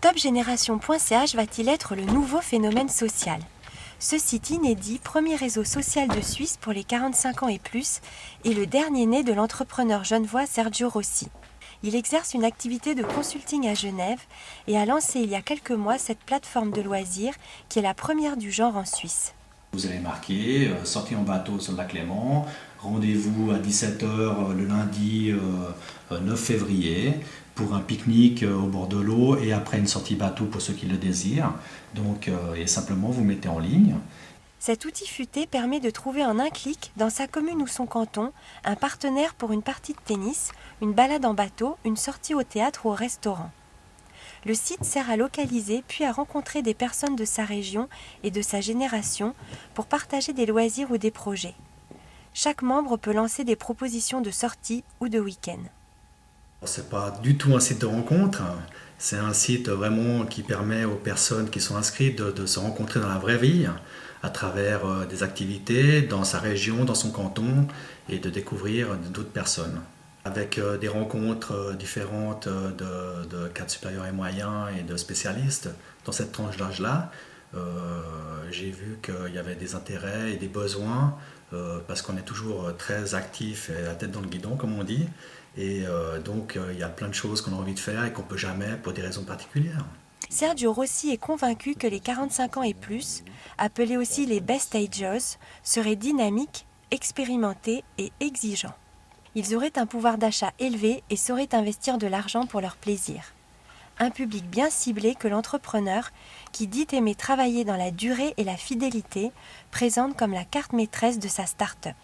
Topgeneration.ch va-t-il être le nouveau phénomène social? Ce site inédit, premier réseau social de Suisse pour les 45 ans et plus, est le dernier né de l'entrepreneur genevois Sergio Rossi. Il exerce une activité de consulting à Genève et a lancé il y a quelques mois cette plateforme de loisirs qui est la première du genre en Suisse. Vous allez marquer sortie en bateau sur le lac Léman, rendez-vous à 17 h le lundi 9 février pour un pique-nique au bord de l'eau et après une sortie bateau pour ceux qui le désirent. Donc, et simplement vous mettez en ligne. Cet outil futé permet de trouver en un clic, dans sa commune ou son canton, un partenaire pour une partie de tennis, une balade en bateau, une sortie au théâtre ou au restaurant. Le site sert à localiser puis à rencontrer des personnes de sa région et de sa génération pour partager des loisirs ou des projets. Chaque membre peut lancer des propositions de sortie ou de week-end. Ce n'est pas du tout un site de rencontre, c'est un site vraiment qui permet aux personnes qui sont inscrites de se rencontrer dans la vraie vie à travers des activités dans sa région, dans son canton et de découvrir d'autres personnes. Avec des rencontres différentes de cadres supérieurs et moyens et de spécialistes dans cette tranche d'âge-là, j'ai vu qu'il y avait des intérêts et des besoins parce qu'on est toujours très actif et la tête dans le guidon comme on dit. Et donc il y a plein de choses qu'on a envie de faire et qu'on ne peut jamais pour des raisons particulières. Sergio Rossi est convaincu que les 45 ans et plus, appelés aussi les best agers, seraient dynamiques, expérimentés et exigeants. Ils auraient un pouvoir d'achat élevé et sauraient investir de l'argent pour leur plaisir. Un public bien ciblé que l'entrepreneur, qui dit aimer travailler dans la durée et la fidélité, présente comme la carte maîtresse de sa start-up.